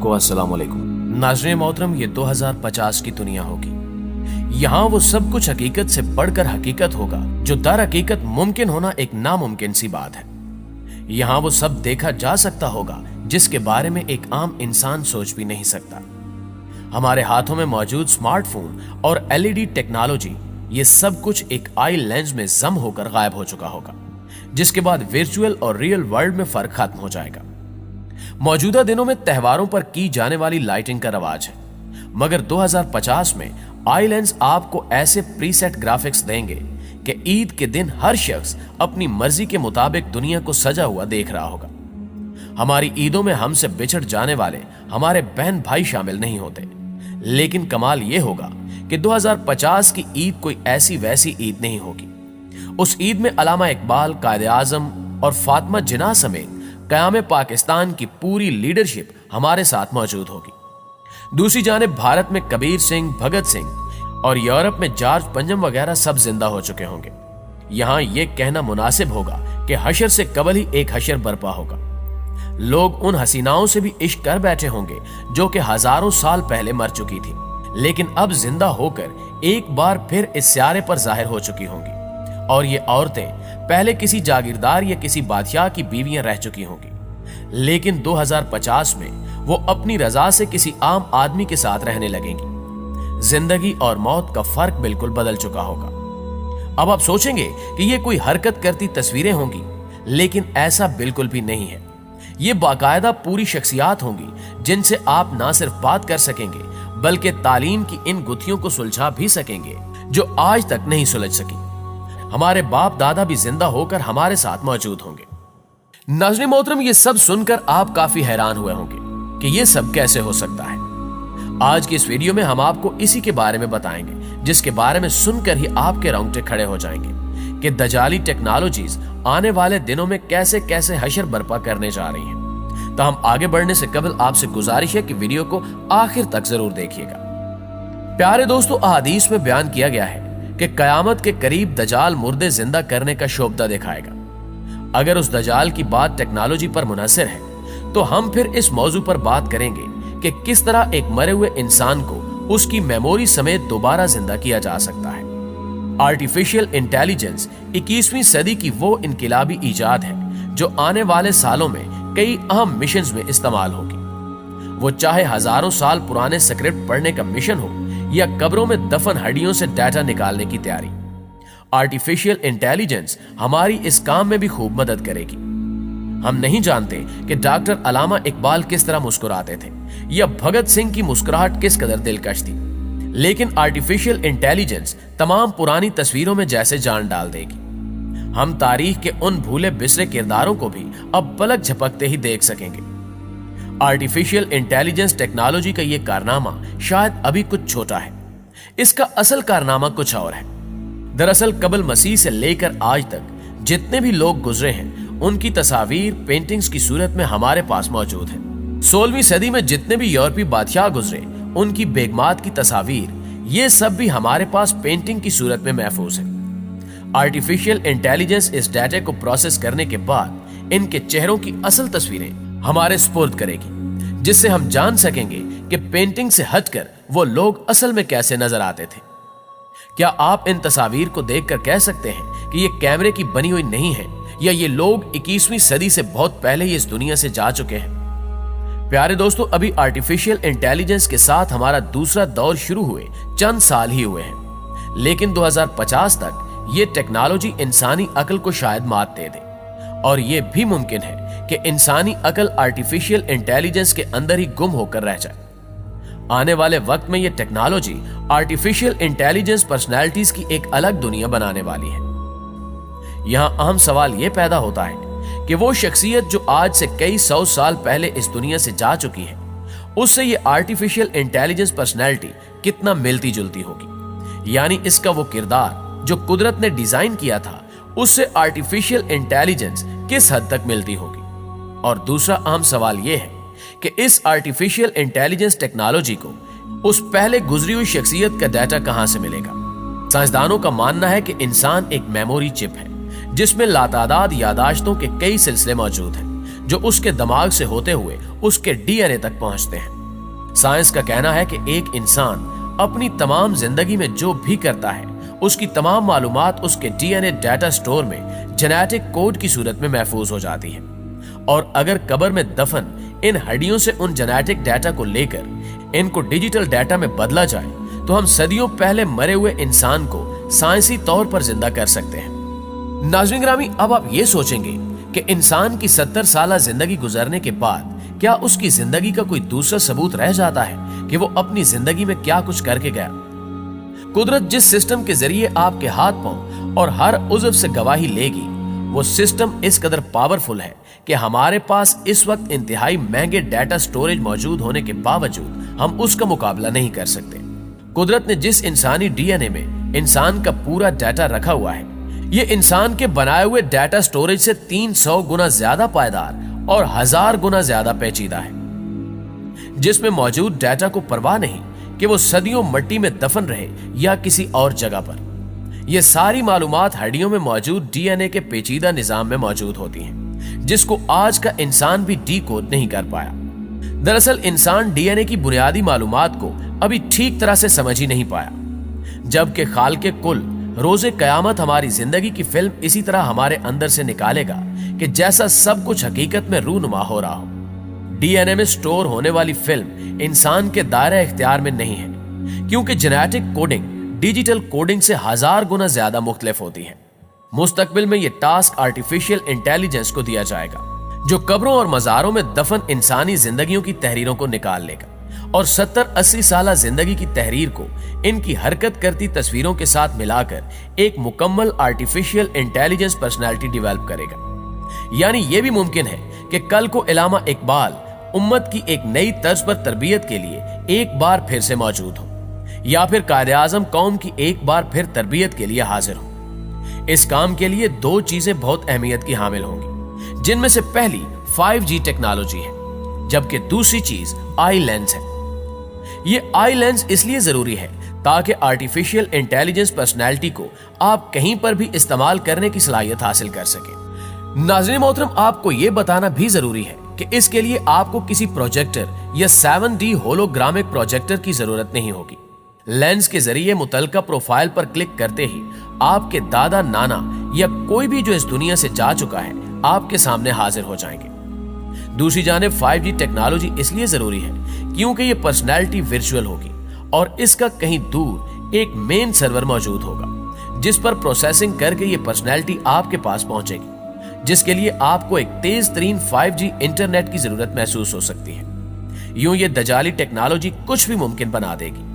को अस्सलाम वालेकुम। नाज़रीन मोहतरम, ये 2050 की दुनिया होगी। यहाँ वो सब कुछ हकीकत से बढ़कर हकीकत होगा जो दर हकीकत मुमकिन होना एक नामुमकिन सी बात है। यहाँ वो सब देखा जा सकता होगा जिसके बारे में एक आम इंसान सोच भी नहीं सकता। हमारे हाथों में मौजूद स्मार्टफोन और एलईडी टेक्नोलॉजी, ये सब कुछ एक आई लेंस में जम होकर गायब हो चुका होगा, जिसके बाद वर्चुअल और रियल वर्ल्ड में फर्क खत्म हो जाएगा। मौजूदा दिनों में त्योहारों पर की जाने वाली लाइटिंग का रवाज है, मगर 2050 में आई लेंस आपको ऐसे प्रीसेट ग्राफिक्स देंगे कि ईद के दिन हर शख्स अपनी मर्जी के मुताबिक दुनिया को सजा हुआ देख रहा होगा। हमारी ईदों में हमसे बिछड़ जाने वाले हमारे बहन भाई शामिल नहीं होते, लेकिन कमाल यह होगा कि 2050 की ईद कोई ऐसी वैसी ईद नहीं होगी। उस ईद में अल्लामा इकबाल, कायदे आजम और फातिमा जिन्ना समेत क़याम पाकिस्तान की पूरी लीडरशिप हमारे साथ मौजूद होगी। दूसरी जानिब भारत में कबीर सिंह, भगत सिंह और यूरोप में जॉर्ज पंजम वगैरह सब जिंदा हो चुके होंगे। यहां यह कहना मुनासिब होगा कि हशर से कबल ही एक हशर बर्पा होगा। लोग उन हसीनाओं से भी इश्क कर बैठे होंगे जो कि हजारों साल पहले मर चुकी थी, लेकिन अब जिंदा होकर एक बार फिर इस स्यारे पर जाहिर हो चुकी होंगी। और ये औरतें पहले किसी जागीरदार या किसी बादशाह की बीवियां रह चुकी होंगी, लेकिन 2050 में वो अपनी रजा से किसी आम आदमी के साथ रहने लगेंगी। जिंदगी और मौत का फर्क बिल्कुल बदल चुका होगा। अब आप सोचेंगे कि ये कोई हरकत करती तस्वीरें होंगी, लेकिन ऐसा बिल्कुल भी नहीं है। ये बाकायदा पूरी शख्सियात होंगी जिनसे आप ना सिर्फ बात कर सकेंगे बल्कि तालीम की इन गुत्थियों को सुलझा भी सकेंगे जो आज तक नहीं सुलझ सकी। हमारे बाप दादा भी जिंदा होकर हमारे साथ मौजूद होंगे। नाज़रीन मोहतरम, ये सब सुनकर आप काफी हैरान हुए होंगे कि ये सब कैसे हो सकता है। आज की इस वीडियो में हम आपको इसी के बारे में बताएंगे, जिसके बारे में सुनकर ही आपके रोंगटे खड़े हो जाएंगे कि दजाली टेक्नोलॉजीज आने वाले दिनों में कैसे कैसे हशर बर्पा करने जा रही हैं। तो हम आगे बढ़ने से कबल आपसे गुजारिश है कि वीडियो को आखिर तक जरूर देखिएगा। प्यारे दोस्तों, अहादीस में बयान किया गया है कि कयामत के करीब दजाल मुर्दे जिंदा करने का शोबदा दिखाएगा। अगर उस दजाल की बात टेक्नोलॉजी पर मुनहसर है तो हम फिर इस मौजू पर बात करेंगे कि किस तरह एक मरे हुए इंसान को उसकी मेमोरी समेत दोबारा जिंदा किया जा सकता है। आर्टिफिशियल इंटेलिजेंस 21वीं सदी की वो इनकिलाबी इजाद है जो आने वाले सालों में कई अहम मिशंस में इस्तेमाल होगी। वो चाहे हजारों साल पुराने स्क्रिप्ट पढ़ने का मिशन हो या कब्रों में दफन हड्डियों से डाटा निकालने की तैयारी, आर्टिफिशियल इंटेलिजेंस हमारी इस काम में भी खूब मदद करेगी। हम नहीं जानते कि डॉक्टर अल्लामा इकबाल किस तरह मुस्कुराते थे या भगत सिंह की मुस्कुराहट किस कदर दिलकश थी, लेकिन आर्टिफिशियल इंटेलिजेंस तमाम पुरानी तस्वीरों में जैसे जान डाल देगी। हम तारीख के उन भूले बिसरे किरदारों को भी अब पलक झपकते ही देख सकेंगे। आर्टिफिशियल इंटेलिजेंस टेक्नोलॉजी का यह कारनामा शायद अभी कुछ छोटा है, इसका असल कारनामा कुछ और है। दरअसल कबल मसीह से लेकर आज तक जितने भी लोग गुजरे हैं उनकी तस्वीर पेंटिंग्स की सूरत में हमारे पास मौजूद है। 16वीं सदी में जितने भी यूरोपीय बादशाह गुजरे उनकी बेगमात की तस्वीर, ये सब भी हमारे पास पेंटिंग की सूरत में महफूज है। आर्टिफिशियल इंटेलिजेंस इस डाटा को प्रोसेस करने के बाद इनके चेहरों की असल तस्वीरें हमारे स्पुर्द करेगी, जिससे हम जान सकेंगे कि पेंटिंग से हटकर वो लोग असल में कैसे नजर आते थे। क्या आप इन तस्वीर को देखकर कह सकते हैं कि ये कैमरे की बनी हुई नहीं है या ये लोग 21वीं सदी से बहुत पहले ही इस दुनिया से जा चुके हैं? प्यारे दोस्तों, अभी आर्टिफिशियल इंटेलिजेंस के साथ हमारा दूसरा दौर शुरू हुए चंद साल ही हुए हैं, लेकिन 2050 तक ये टेक्नोलॉजी इंसानी अक्ल को शायद मात दे दे, और ये भी मुमकिन है कि इंसानी अक्ल आर्टिफिशियल इंटेलिजेंस के अंदर ही गुम होकर रह जाए। आने वाले वक्त में ये टेक्नोलॉजी आर्टिफिशियल इंटेलिजेंस पर्सनैलिटीज की एक अलग दुनिया बनाने वाली है। यहां अहम सवाल यह पैदा होता है कि वो शख्सियत जो आज से कई 100 साल पहले इस दुनिया से जा चुकी है, उससे ये आर्टिफिशियल इंटेलिजेंस पर्सनैलिटी कितना मिलती जुलती होगी। यानी इसका वो किरदार जो कुदरत ने डिजाइन किया था उससे आर्टिफिशियल इंटेलिजेंस किस हद तक मिलती होगी। और दूसरा अहम सवाल यह है कि इस आर्टिफिशियल इंटेलिजेंस टेक्नोलॉजी को उस पहले गुजरी हुई शख्सियत का डाटा कहां से मिलेगा। साइंसदानों का मानना है कि इंसान एक मेमोरी चिप है जिसमें लातादाद यादाश्तों के कई सिलसिले मौजूद हैं जो उसके दिमाग से होते हुए उसके डीएनए तक पहुंचते हैं। साइंस का कहना है कि एक इंसान अपनी तमाम जिंदगी में जो भी करता है उसकी तमाम मालूमात उसके डीएनए डाटा स्टोर में जेनेटिक कोड की सूरत में महफूज हो जाती है, और अगर कब्र में दफन इन हड्डियों से उन जेनेटिक डाटा को लेकर इनको डिजिटल डाटा में बदला जाए तो हम सदियों पहले मरे हुए इंसान को साइंसी तौर पर जिंदा कर सकते हैं। नाज़रीन ग्रामी, अब आप ये सोचेंगे कि इंसान की 70 साल जिंदगी गुजरने के बाद क्या उसकी जिंदगी का कोई दूसरा सबूत रह जाता है कि वो अपनी जिंदगी में क्या कुछ करके गया। कुदरत जिस सिस्टम के जरिए आपके हाथ पांव और हर उज़्व से गवाही लेगी, वो सिस्टम इस कदर पावरफुल है कि हमारे पास इस वक्त इंतहाई महंगे डाटा स्टोरेज मौजूद होने के बावजूद हम उसका मुकाबला नहीं कर सकते। कुदरत ने जिस इंसानी डीएनए में इंसान का पूरा डाटा रखा हुआ है, ये इंसान के बनाए हुए डाटा स्टोरेज से 300 गुना ज्यादा पायदार और 1000 गुना ज्यादा पेचीदा है, जिसमें मौजूद डाटा को परवाह नहीं कि वो सदियों मिट्टी में दफन रहे या किसी और जगह पर। ये सारी मालूमात हड्डियों में मौजूद डीएनए के पेचीदा निजाम में मौजूद होती हैं, जिसको आज का इंसान भी डीकोड नहीं कर पाया। दरअसल इंसान डीएनए की बुनियादी मालूमात को अभी ठीक तरह से समझ ही नहीं पाया, जबकि खालिक़े कुल रोज़े क़यामत हमारी जिंदगी की फिल्म इसी तरह हमारे अंदर से निकालेगा कि जैसा सब कुछ हकीकत में रूनुमा हो रहा हो। डीएनए में स्टोर होने वाली फिल्म इंसान के दायरे इख्तियार में नहीं है, क्योंकि जेनेटिक कोडिंग डिजिटल कोडिंग से 1000 गुना ज्यादा मुख्तलिफ होती है। मुस्तकबिल में यह टास्क आर्टिफिशियल इंटेलिजेंस को दिया जाएगा, जो कब्रों और मज़ारों में दफन इंसानी जिंदगियों की तहरीरों को निकाल लेगा और 70-80 साल जिंदगी की तहरीर को इनकी हरकत करती तस्वीरों के साथ मिलाकर एक मुकम्मल आर्टिफिशियल इंटेलिजेंस पर्सनालिटी डेवलप करेगा। यानी यह भी मुमकिन है कि कल को इल्लामा इकबाल उम्मत की एक नई तर्ज पर तरबियत के लिए एक बार फिर से मौजूद हो, या फिर कायदे आजम कौम की एक बार फिर तरबियत के लिए हाजिर हो। इस काम के लिए दो चीजें बहुत अहमियत की हामिल होंगी, जिनमें से पहली 5G टेक्नोलॉजी है, जबकि दूसरी चीज आई लेंस है। ये आई लेंस इसलिए जरूरी है ताकि आर्टिफिशियल इंटेलिजेंस पर्सनैलिटी को आप कहीं पर भी इस्तेमाल करने की सलाहियत हासिल कर सके। नाज़रीन मोहतरम, आपको यह बताना भी जरूरी है कि इसके लिए आपको किसी प्रोजेक्टर या 7D होलोग्रामिक प्रोजेक्टर की जरूरत नहीं होगी। लेंस के जरिए मुतलका प्रोफाइल पर क्लिक करते ही आपके दादा नाना या कोई भी जो इस दुनिया से जा चुका है आपके सामने हाजिर हो जाएंगे। दूसरी जानिब 5G टेक्नोलॉजी इसलिए जरूरी है क्योंकि ये पर्सनैलिटी वर्चुअल होगी और इसका कहीं दूर एक मेन सर्वर मौजूद होगा, जिस पर प्रोसेसिंग करके ये पर्सनैलिटी आपके पास पहुंचेगी, जिसके लिए आपको एक तेज तरीन 5G इंटरनेट की जरूरत महसूस हो सकती है। यूं ये दजाली टेक्नोलॉजी कुछ भी मुमकिन बना देगी।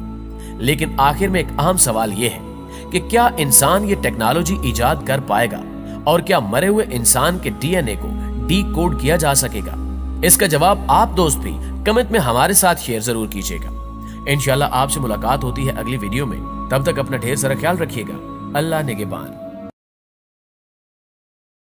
लेकिन आखिर में एक अहम सवाल यह है कि क्या इंसान ये टेक्नोलॉजी इजाद कर पाएगा और क्या मरे हुए इंसान के डीएनए को डीकोड किया जा सकेगा? इसका जवाब आप दोस्त भी कमेंट में हमारे साथ शेयर जरूर कीजिएगा। इंशाल्लाह आपसे मुलाकात होती है अगली वीडियो में। तब तक अपना ढेर सारा ख्याल रखिएगा। अल्लाह निगहबान।